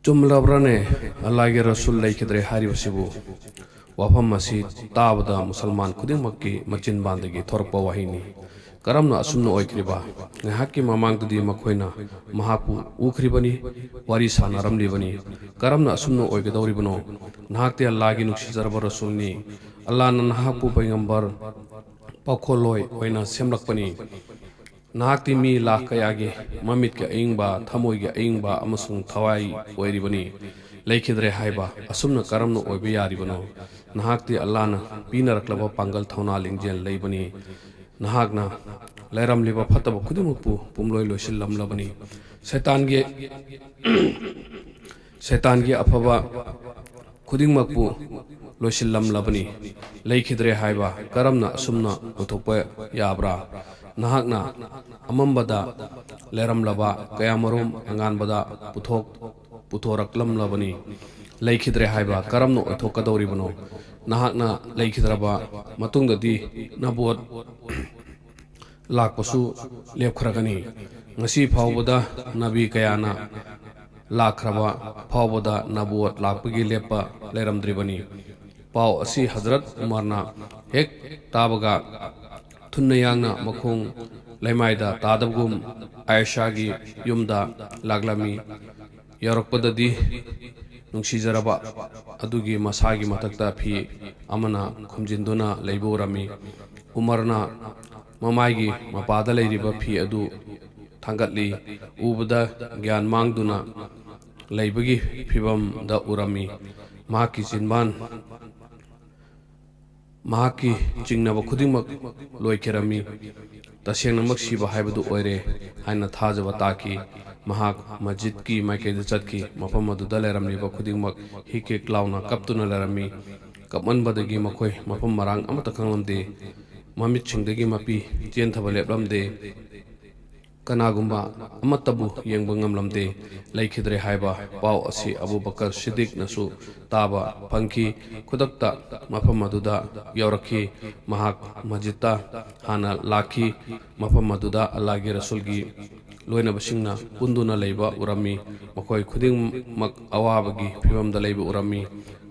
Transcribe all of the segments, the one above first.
चुमलब्रने अल्लाह के रसूल लेखिद्रे हारिबसिबु वफम असी ताबदा मुसलमान खुदिमक्की मचिन बांदगी थोरप वाहिनी करमना असुमना ओइक्रिबा नहाकी ममांगदुदी मखोइना महापु उख्रिबनी वारी सानारमलिबनी करमना असुमना ओइगदौरिबनो नहाकते अल्लाहगी नुक्सिजरब रसूलनी अल्लाहना नहाकु पैगंबर पखोलोय ओइना सेमलकपनी नहाकती मी लाख कयागी ममित के अइंगबा थमोय के अइंगबा अमसुंग थवाई ओइरिबनी लेखिद्रे हाइबा असुमना करमना ओइबे यारिबनो नहाकती अल्लाहना पीनरक्लबा पांगल थौना लिंगजेल लेबनी नहाकना लैरमलिबा फतब खुदिमुकपु पुमलोय लोइसिलमलबनी शैतान के अफबा खुदिमकपु लोइसिलमलबनी लेखिद्रे हाइबा करमना असुमना उथोप याब्रा नहाकना अमंबदा लैरमलबा कयामरुम अंगानबदा पुथोरक्लमलबनी लेखिद्रे हाइबा करमना ओइथोकदौरिबनो नहाकना लेखिद्रबा मतुंगदि नबोत लाकपसु लेपखरगनी ngasi phawbada nabi kayana lakraba phawbada nabuat lakpagi lepa leramdribani paw asi hazrat umarna hek tabaga thunna yangna makhong laimaida tadabgum aisha gi yumda laglami yarakpadadi nungsijaraba adugi masagi matakta phi amana khumjinduna leiborami umarna mamaigi mapada leiriba phi adu thangatli ubada gyan mangduna leibagi phibam da urami mahaki jinban mahaki jingnaba khudimak loikerami tasengnamak siba haibadu oire haina thajaba taki mahak masjid ki maikeda chatki mafam aduda leramliba khudimak hike klauna kaptuna lerami kapmanbadagi makhoi mafam marang amata khanglamde mamit chingdagi mapi chen thaba leplamde kanagumba amatabu yengba ngamlamde lekhidre haiba paw asi Abu Bakar Siddiq nasu taba phangki khudakta mafam aduda yaurakhi mahak masjidta hana lakhi mafam aduda Allah gi rasul gi loina basingna punduna leiba urami makhoi khuding mak awabagi phibamda leiba urami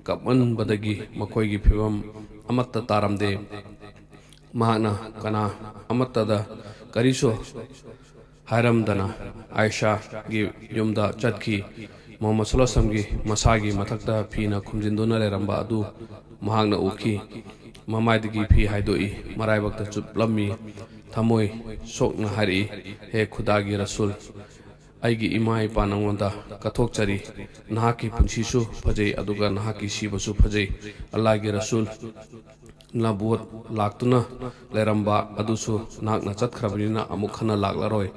kapman badagi makhoi gi phibam amatta taramde mahana kana amatada kariso haramdana aisha gi yumda chatki Muhammad sallallahu alaihi wasallam gi masagi mathakta phina khumjinduna leramba adu mahagna ukhi mamaidigi phi haidoi maraibakta chuplammi thamoi sokna hari he khudagi rasul aigi imai panangonda kathokchari nahaki punsisu phajai aduga nahaki sibasu phajai Allah gi rasul nabuat laktuna leramba adusu nakna chatkhrabrina amuk khana laklaroi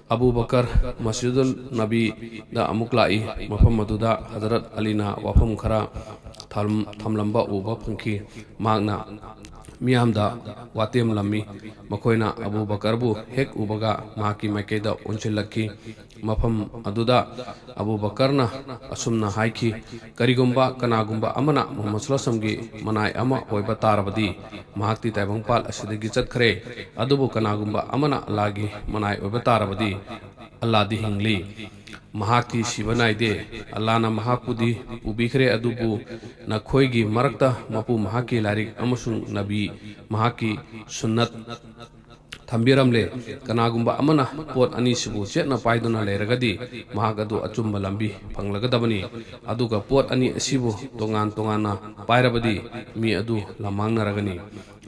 Abu Bakar Masjidul Nabi da amuk lai mafam aduda Hazrat Alina wafam khara thamlamba uba phangki magna miyamda watem lammi makoina Abu Bakar bu hek ubaga maki maikeda onchilakki mafam aduda Abu Bakarna asumna haiki karigumba kanagumba amana Muhammad sallallahu alaihi wasallam gi manai ama oiba tarabadi mahakti taibangpal asidagi chatkhare adubu kanagumba amana lagi manai oiba tarabadi Allah di hingli mahaki sibanai Allah na mahakudi ubikhre adubu na khoigi marakta mapu mahaki larik amasung nabi mahaki sunnat thambiramle kanagumba amana pot ani sibu chetna paiduna leragadi mahagadu achumba lambi phanglagadabani aduga pot ani asibu tongana pairabadi mi adu lamangnaragani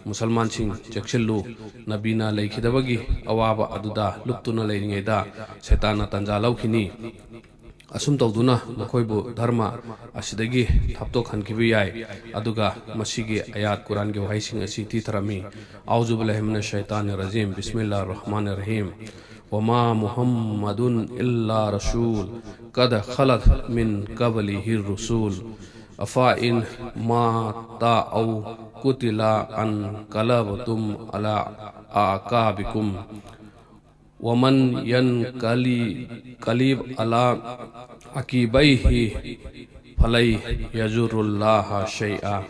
musalman sing chekchillu nabina leikhidabagi awaba aduda luptuna leiringeda setana tanja laukhini asum tawduna makoibu dharma asidagi thapto khankibi yai aduga masigi ayat Quran ge wahising asi ti tharami auzu billahi minash shaitanir rajim bismillahir rahmanir rahim wama muhammadun illa rasul qad khalat min qablihi rusul afa in ma ta'u kutila an qalabtum ala aqabikum waman yanqalib ala akibaihi falai yajurullaha shay'a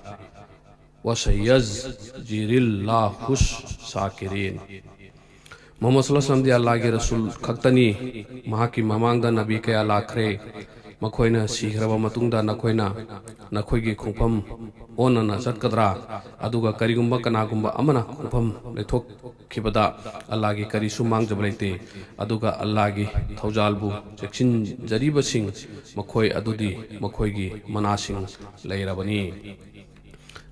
wa sayazjirillahu shakirin Muhammad sallallahu alaihi wasallam di Allah ke rasul khaktani mahaki mamangda nabi ke ala khre ꯃꯈꯣꯏꯅ ꯁꯤꯈ꯭ꯔꯕ ꯃꯇꯨꯡꯗ ꯅꯈꯣꯏꯒꯤ ꯈꯣꯡꯐꯝ ꯑꯣꯟꯅꯅ ꯆꯠꯀꯗ꯭ꯔꯥ ꯑꯗꯨꯒ ꯀꯔꯤꯒꯨꯝꯕ ꯀꯅꯥꯒꯨꯝꯕ ꯑꯃꯅ ꯈꯣꯡꯐꯝ ꯂꯩꯊꯣꯛꯈꯤꯕꯗ ꯑꯜꯂꯥꯍꯒꯤ ꯀꯔꯤꯁꯨ ꯃꯥꯡꯖꯕ ꯂꯩꯇꯦ ꯑꯗꯨꯒ ꯑꯜꯂꯥꯍꯒꯤ ꯊꯧꯖꯥꯜꯕꯨ ꯆꯦꯛꯁꯤꯟꯖꯔꯤꯕꯁꯤꯡ ꯃꯈꯣꯏ ꯑꯗꯨꯗꯤ ꯃꯈꯣꯏꯒꯤ ꯃꯅꯥꯁꯤꯡ ꯂꯩꯔꯕꯅꯤ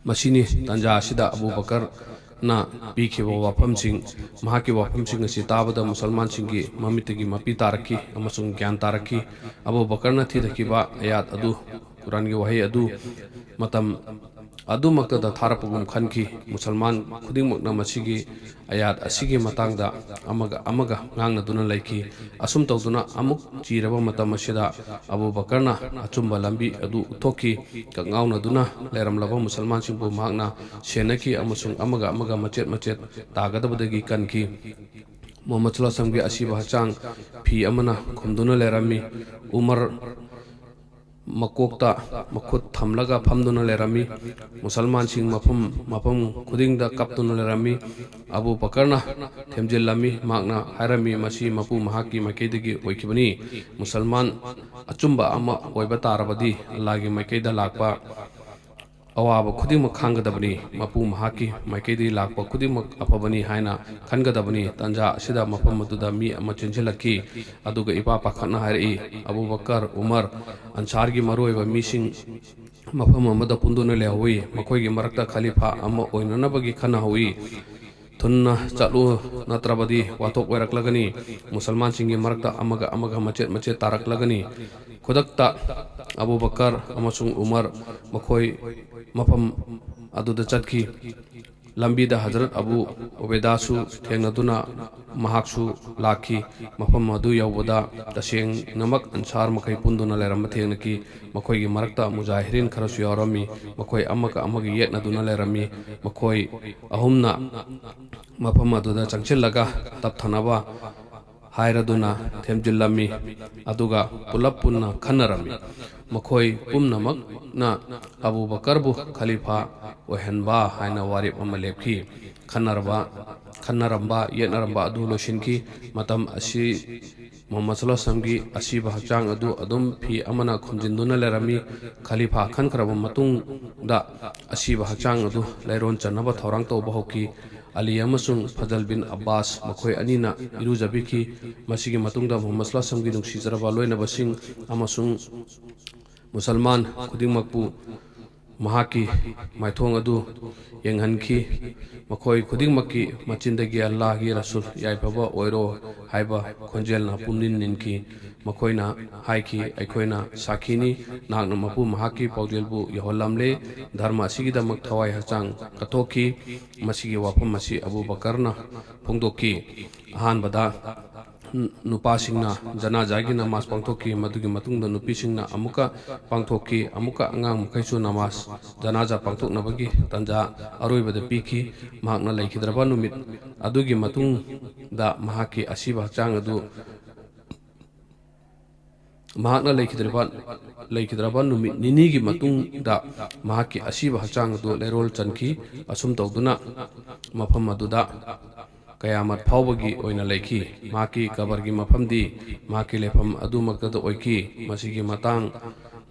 ꯃꯁꯤꯅꯤ ꯇꯥꯟꯖꯥ ꯑꯁꯤꯗ ꯑꯕꯨ ꯕꯀꯔꯅ ꯄꯤꯈꯤꯕ ꯋꯥꯐꯝꯁꯤꯡ ꯃꯍꯥꯛꯀꯤ ꯋꯥꯐꯝꯁꯤꯡ ꯑꯁꯤ ꯇꯥꯕꯗ ꯃꯨꯁꯜꯃꯥꯟꯁꯤꯡꯒꯤ ꯃꯃꯤꯠꯇꯒꯤ ꯃꯄꯤ ꯇꯥꯔꯛꯈꯤ ꯑꯃꯁꯨꯡ ꯒ꯭ꯌꯥꯟ ꯇꯥꯔꯛꯈꯤ ꯑꯕꯨ ꯕꯀꯔꯅ ꯊꯤꯗꯈꯤꯕ ꯑꯌꯥꯠ ꯑꯗꯨ ꯀꯨꯔꯥꯟꯒꯤ ꯋꯥꯍꯩ ꯑꯗꯨ ꯃꯇꯝ ꯑꯗꯨꯃꯛꯇꯗ ꯊꯥꯔꯛꯄꯒꯨꯝ ꯈꯟꯈꯤ ꯃꯨꯁꯜꯃꯥꯟ ꯈꯨꯗꯤꯡꯃꯛꯅ ꯃꯁꯤꯒꯤ ꯑꯌꯥꯠ ꯑꯁꯤꯒꯤ ꯃꯇꯥꯡꯗ ꯑꯃꯒ ꯉꯥꯡꯅꯗꯨꯅ ꯂꯩꯈꯤ ꯑꯁꯨꯝ ꯇꯧꯗꯨꯅ ꯑꯃꯨꯛ ꯆꯤꯔꯕ ꯃꯇꯝ ꯑꯁꯤꯗ ꯑꯕꯨ ꯕꯀꯔꯅ ꯑꯆꯨꯝꯕ ꯂꯝꯕꯤ ꯑꯗꯨ ꯎꯠꯊꯣꯛꯈꯤ ꯀꯛꯉꯥꯎꯅꯗꯨꯅ ꯂꯩꯔꯝꯂꯕ ꯃꯨꯁꯜꯃꯥꯟꯁꯤꯡꯕꯨ ꯃꯍꯥꯛꯅ ꯁꯦꯟꯅꯈꯤ ꯑꯃꯁꯨꯡ ꯑꯃꯒ ꯃꯆꯦꯠ ꯃꯆꯦꯠ ꯇꯥꯒꯗꯕꯗꯒꯤ ꯀꯟꯈꯤ ꯃꯨꯍꯝꯃꯗ ꯁꯜꯂꯜꯂꯥꯍꯨ ꯑꯂꯩꯍꯤ ꯋꯁꯜꯂꯝꯒꯤ ꯑꯁꯤꯕ ꯍꯛꯆꯥꯡ ꯐꯤ ꯑꯃꯅ ꯈꯨꯝꯗꯨꯅ ꯂꯩꯔꯝꯃꯤ ꯎꯃꯔ ꯃꯀꯣꯛꯇ ꯃꯈꯨꯠ ꯊꯝꯂꯒ ꯐꯝꯗꯨꯅ ꯂꯩꯔꯝꯃꯤ ꯃꯨꯁꯜꯃꯥꯟꯁꯤꯡ ꯃꯐꯝ ꯈꯨꯗꯤꯡꯗ ꯀꯞꯇꯨꯅ ꯂꯩꯔꯝꯃꯤ ꯑꯕꯨ ꯕꯀꯔꯅ ꯊꯦꯝꯖꯤꯜꯂꯝꯃꯤ ꯃꯍꯥꯛꯅ ꯍꯥꯏꯔꯝꯃꯤ ꯃꯁꯤ ꯃꯄꯨ ꯃꯍꯥꯛꯀꯤ ꯃꯥꯏꯀꯩꯗꯒꯤ ꯑꯣꯏꯈꯤꯕꯅꯤ ꯃꯨꯁꯜꯃꯥꯟ ꯑꯆꯨꯝꯕ ꯑꯃ ꯑꯣꯏꯕ ꯇꯥꯔꯕꯗꯤ ꯑꯜꯂꯥꯍꯒꯤ ꯃꯥꯏꯀꯩꯗ ꯂꯥꯛꯄ ꯑꯋꯥꯕ ꯈꯨꯗꯤꯡꯃꯛ ꯈꯥꯡꯒꯗꯕꯅꯤ ꯃꯄꯨ ꯃꯍꯥꯛꯀꯤ ꯃꯥꯏꯀꯩꯗꯒꯤ ꯂꯥꯛꯄ ꯈꯨꯗꯤꯡꯃꯛ ꯑꯐꯕꯅꯤ ꯍꯥꯏꯅ ꯈꯟꯒꯗꯕꯅꯤ ꯇꯥꯟꯖꯥ ꯑꯁꯤꯗ ꯃꯐꯝ ꯑꯗꯨꯗ ꯃꯤ ꯑꯃ ꯆꯦꯟꯁꯤꯜꯂꯛꯈꯤ ꯑꯗꯨꯒ ꯏꯄꯥ ꯄꯥꯈꯠꯅ ꯍꯥꯏꯔꯛꯏ ꯑꯕꯨ ꯕꯀꯔ ꯎꯃꯔ ꯑꯟꯁꯥꯔꯒꯤ ꯃꯔꯨꯑꯣꯏꯕ ꯃꯤꯁꯤꯡ ꯃꯐꯝ ꯑꯃꯗ ꯄꯨꯟꯗꯨꯅ ꯂꯩꯍꯧꯏ ꯃꯈꯣꯏꯒꯤ ꯃꯔꯛꯇ ꯈꯂꯤꯐꯥ ꯑꯃ ꯑꯣꯏꯅꯅꯕꯒꯤ ꯈꯟꯅꯍꯧꯏ ꯊꯨꯟꯅ ꯆꯠꯂꯨ ꯅꯠꯇ꯭ꯔꯕꯗꯤ ꯋꯥꯊꯣꯛ ꯑꯣꯏꯔꯛꯂꯒꯅꯤ ꯃꯨꯁꯜꯃꯥꯟꯁꯤꯡꯒꯤ ꯃꯔꯛꯇ ꯑꯃꯒ ꯃꯆꯦꯠ ꯃꯆꯦꯠ ꯇꯥꯔꯛꯂꯒꯅꯤ ꯈꯨꯗꯛꯇ ꯑꯕꯨ ꯕꯀꯔ ꯑꯃꯁꯨꯡ ꯎꯃꯔ ꯃꯈꯣꯏ ꯃꯐꯝ ꯑꯗꯨꯗ ꯆꯠꯈꯤ ꯂꯝꯕꯤꯗ ꯍꯖꯔꯠ ꯑꯕꯨ ꯎꯕꯩꯗꯥꯁꯨ ꯊꯦꯡꯅꯗꯨꯅ ꯃꯍꯥꯛꯁꯨ ꯂꯥꯛꯈꯤ ꯃꯐꯝ ꯑꯗꯨ ꯌꯧꯕꯗ ꯇꯁꯦꯡꯅꯃꯛ ꯑꯟꯁꯥꯔ ꯃꯈꯩ ꯄꯨꯟꯗꯨꯅ ꯂꯩꯔꯝꯕ ꯊꯦꯡꯅꯈꯤ ꯃꯈꯣꯏꯒꯤ ꯃꯔꯛꯇ ꯃꯨꯖꯥꯍꯤꯔꯤꯟ ꯈꯔꯁꯨ ꯌꯥꯎꯔꯝꯃꯤ ꯃꯈꯣꯏ ꯑꯃꯒ ꯌꯦꯠꯅꯗꯨꯅ ꯂꯩꯔꯝꯃꯤ ꯃꯈꯣꯏ ꯑꯍꯨꯝꯅ ꯃꯐꯝ ꯑꯗꯨꯗ ꯆꯪꯁꯤꯜꯂꯒ ꯇꯞꯊꯅꯕ ꯍꯥꯏꯔꯗꯨꯅ ꯊꯦꯝꯖꯤꯜꯂꯝꯃꯤ ꯑꯗꯨꯒ ꯄꯨꯂꯞ ꯄꯨꯟꯅ ꯈꯟꯅꯔꯝꯃꯤ ꯃꯈꯣꯏ ꯄꯨꯝꯅꯃꯛꯅ ꯑꯕꯨ ꯕꯀꯔꯕꯨ ꯈꯂꯤꯐꯥ ꯑꯣꯏꯍꯟꯕ ꯍꯥꯏꯅ ꯋꯥꯔꯦꯞ ꯑꯃ ꯂꯦꯞꯈꯤ ꯈꯟꯅꯔꯝꯕ ꯌꯦꯠꯅꯔꯝꯕ ꯑꯗꯨ ꯂꯣꯏꯁꯤꯟꯈꯤ ꯃꯇꯝ ꯑꯁꯤ ꯃꯨꯍꯝꯃꯗ ꯁꯜꯂꯜꯂꯥꯍꯨ ꯑꯂꯩꯍꯤ ꯋꯁꯜꯂꯝꯒꯤ ꯑꯁꯤꯕ ꯍꯛꯆꯥꯡ ꯑꯗꯨ ꯑꯗꯨꯝ ꯐꯤ ꯑꯃꯅ ꯈꯨꯝꯖꯤꯟꯗꯨꯅ ꯂꯩꯔꯝꯃꯤ ꯈꯂꯤꯐꯥ ꯈꯟꯈ꯭ꯔꯕ ꯃꯇꯨꯡꯗ ꯑꯁꯤꯕ ꯍꯛꯆꯥꯡ ꯑꯗꯨ ꯂꯩꯔꯣꯟ ꯆꯟꯅꯕ ꯊꯧꯔꯥꯡ ꯇꯧꯕ ꯍꯧꯈꯤ ꯑꯂꯤ ꯑꯃꯁꯨꯡ ꯐꯖꯜ ꯕꯤꯟ ꯑब्ꯕꯥꯁ ꯃꯈꯣꯏ ꯑꯅꯤꯅ ꯏꯔꯨꯖꯕꯤꯈꯤ ꯃꯁꯤꯒꯤ ꯃꯇꯨꯡꯗ ꯃꯨꯍꯝꯃꯗ ꯁꯜꯂꯜꯂꯥꯍꯨ ꯑꯂꯩꯍꯤ ꯋꯁꯜꯂꯝꯒꯤ ꯅꯨꯡꯁꯤꯖꯔꯕ ꯂꯣꯏꯅꯕꯁꯤꯡ ꯑꯃꯁꯨꯡ ꯃꯨꯁꯜꯃꯥꯟ ꯈꯨꯗꯤꯡꯃꯛꯄꯨ ꯃꯍꯥꯛꯀꯤ ꯃꯥꯏꯊꯣꯡ ꯑꯗꯨ ꯌꯦꯡꯍꯟꯈꯤ ꯃꯈꯣꯏ ꯈꯨꯗꯤꯡꯃꯛꯀꯤ ꯃꯆꯤꯟꯗꯒꯤ ꯑꯜꯂꯥꯍꯒꯤ ꯔꯁꯨꯜ ꯌꯥꯏꯐꯕ ꯑꯣꯏꯔꯣ ꯍꯥꯏꯕ ꯈꯣꯟꯖꯦꯜꯅ ꯄꯨꯝꯅꯤꯟ ꯅꯤꯟꯈꯤ ꯃꯈꯣꯏꯅ ꯍꯥꯏꯈꯤ ꯑꯩꯈꯣꯏꯅ ꯁꯥꯈꯤꯅꯤ ꯅꯍꯥꯛꯅ ꯃꯄꯨ ꯃꯍꯥꯛꯀꯤ ꯄꯥꯎꯖꯦꯜꯕꯨ ꯌꯧꯍꯜꯂꯝꯂꯦ ꯙꯔꯃ ꯑꯁꯤꯒꯤꯗꯃꯛ ꯊꯋꯥꯏ ꯍꯛꯆꯥꯡ ꯀꯠꯊꯣꯛꯈꯤ ꯃꯁꯤꯒꯤ ꯋꯥꯐꯝ ꯑꯁꯤ ꯑꯕꯨ ꯕꯀꯔꯅ ꯐꯣꯡꯗꯣꯛꯈꯤ ꯑꯍꯥꯟꯕꯗ ꯅꯨꯄꯥꯁꯤꯡꯅ ꯖꯅꯥꯖꯥꯒꯤ ꯅꯃꯥꯖ ꯄꯥꯡꯊꯣꯛꯈꯤ ꯃꯗꯨꯒꯤ ꯃꯇꯨꯡꯗ ꯅꯨꯄꯤꯁꯤꯡꯅ ꯑꯃꯨꯛꯀ ꯄꯥꯡꯊꯣꯛꯈꯤ ꯑꯃꯨꯛꯀ ꯑꯉꯥꯡ ꯃꯈꯩꯁꯨ ꯅꯃꯥꯖ ꯖꯅꯥꯖꯥ ꯄꯥꯡꯊꯣꯛꯅꯕꯒꯤ ꯇꯥꯟꯖꯥ ꯑꯔꯣꯏꯕꯗ ꯄꯤꯈꯤ ꯃꯍꯥꯛꯅ ꯂꯩꯈꯤꯗ꯭ꯔꯕ ꯅꯨꯃꯤꯠ ꯑꯗꯨꯒꯤ ꯃꯇꯨꯡꯗ ꯃꯍꯥꯛꯀꯤ ꯑꯁꯤꯕ ꯍꯛꯆꯥꯡ ꯑꯗꯨ ꯃꯍꯥꯛꯅ ꯂꯩꯈꯤꯗ꯭ꯔꯕ ꯅꯨꯃꯤꯠ ꯅꯤꯅꯤꯒꯤ ꯃꯇꯨꯡꯗ ꯃꯍꯥꯛꯀꯤ ꯑꯁꯤꯕ ꯍꯛꯆꯥꯡ ꯑꯗꯨ ꯂꯩꯔꯣꯜ ꯆꯟꯈꯤ ꯑꯁꯨꯝ ꯇꯧꯗꯨꯅ ꯃꯐꯝ ꯑꯗꯨꯗ ꯀꯌꯥꯃꯠ ꯐꯥꯎꯕꯒꯤ ꯑꯣꯏꯅ ꯂꯩꯈꯤ ꯃꯍꯥꯛꯀꯤ ꯀꯕꯔꯒꯤ ꯃꯐꯝꯗꯤ ꯃꯍꯥꯛꯀꯤ ꯂꯩꯐꯝ ꯑꯗꯨꯃꯛꯇꯗ ꯑꯣꯏꯈꯤ ꯃꯁꯤꯒꯤ ꯃꯇꯥꯡ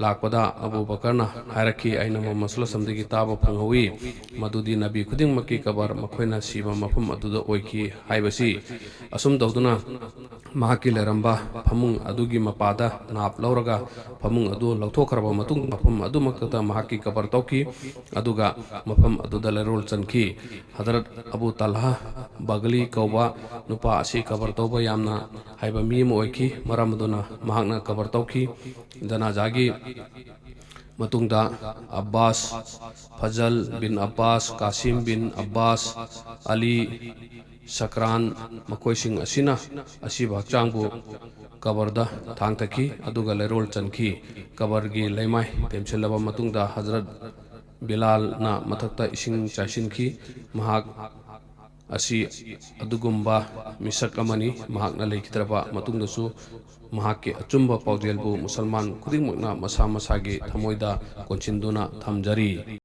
ꯂꯥꯛꯄꯗ ꯑꯕꯨ ꯕꯀꯔꯅ ꯍꯥꯏꯔꯛꯈꯤ ꯑꯩꯅ ꯃꯨꯍꯝꯃꯗ ꯁꯜꯂꯜꯂꯥꯍꯨ ꯑꯂꯩꯍꯤ ꯋꯁꯜꯂꯝꯗꯒꯤ ꯇꯥꯕ ꯐꯪꯍꯧꯏ ꯃꯗꯨꯗꯤ ꯅꯕꯤ ꯈꯨꯗꯤꯡꯃꯛꯀꯤ ꯀꯕꯔ ꯃꯈꯣꯏꯅ ꯁꯤꯕ ꯃꯐꯝ ꯑꯗꯨꯗ ꯑꯣꯏꯈꯤ ꯍꯥꯏꯕꯁꯤ ꯑꯁꯨꯝ ꯇꯧꯗꯨꯅ ꯃꯍꯥꯛꯀꯤ ꯂꯩꯔꯝꯕ ꯐꯃꯨꯡ ꯑꯗꯨꯒꯤ ꯃꯄꯥꯗ ꯅꯥꯞ ꯂꯧꯔꯒ ꯐꯃꯨꯡ ꯑꯗꯨ ꯂꯧꯊꯣꯛꯈ꯭ꯔꯕ ꯃꯇꯨꯡ ꯃꯐꯝ ꯑꯗꯨꯃꯛꯇꯗ ꯃꯍꯥꯛꯀꯤ ꯀꯕꯔ ꯇꯧꯈꯤ ꯑꯗꯨꯒ ꯃꯐꯝ ꯑꯗꯨꯗ ꯂꯩꯔꯣꯜ ꯆꯟꯈꯤ ꯍꯖꯔꯠ ꯑꯕꯨ ꯇꯜꯍꯥ ꯕꯒꯂꯤ ꯀꯧꯕ ꯅꯨꯄꯥ ꯑꯁꯤ ꯀꯕꯔ ꯇꯧꯕ ꯌꯥꯝꯅ ꯍꯩꯕ ꯃꯤ ꯑꯃ ꯑꯣꯏꯈꯤ ꯃꯔꯝ ꯑꯗꯨꯅ ꯃꯍꯥꯛꯅ ꯀꯕꯔ ꯇꯧꯈꯤ ꯖꯅꯥꯖꯥꯒꯤ ꯃꯇꯨꯡꯗ ꯑब्ꯕꯥꯁ ꯐꯖꯜ ꯕꯤꯟ ꯑब्ꯕꯥꯁ ꯀꯥꯁꯤꯝ ꯕꯤꯟ ꯑब्ꯕꯥꯁ ꯑꯂꯤ ꯁꯀ꯭ꯔꯥꯟ ꯃꯈꯣꯏꯁꯤꯡ ꯑꯁꯤꯅ ꯑꯁꯤꯕ ꯍꯛꯆꯥꯡꯕꯨ ꯀꯕꯔꯗ ꯊꯥꯡꯊꯈꯤ ꯑꯗꯨꯒ ꯂꯩꯔꯣꯜ ꯆꯟꯈꯤ ꯀꯕꯔꯒꯤ ꯂꯩꯃꯥꯏ ꯇꯦꯝꯁꯤꯜꯂꯕ ꯃꯇꯨꯡꯗ ꯍꯖꯔꯠ ꯕꯤꯂꯥꯜꯅ ꯃꯊꯛꯇ ꯏꯁꯤꯡ ꯆꯥꯏꯁꯤꯟꯈꯤ ꯃꯍꯥꯛ ꯑꯁꯤ ꯑꯗꯨꯒꯨꯝꯕ ꯃꯤꯁꯛ ꯑꯃꯅꯤ ꯃꯍꯥꯛꯅ ꯂꯩꯈꯤꯗ꯭ꯔꯕ ꯃꯇꯨꯡꯗꯁꯨ ꯃꯍꯥꯛꯀꯤ ꯑꯆꯨꯝꯕ ꯄꯥꯎꯖꯦꯜꯕꯨ ꯃꯨꯁꯜꯃꯥꯟ ꯈꯨꯗꯤꯡꯃꯛꯅ ꯃꯁꯥ ꯃꯁꯥꯒꯤ ꯊꯃꯣꯏꯗ ꯀꯣꯟꯁꯤꯟꯗꯨꯅ ꯊꯝꯖꯔꯤ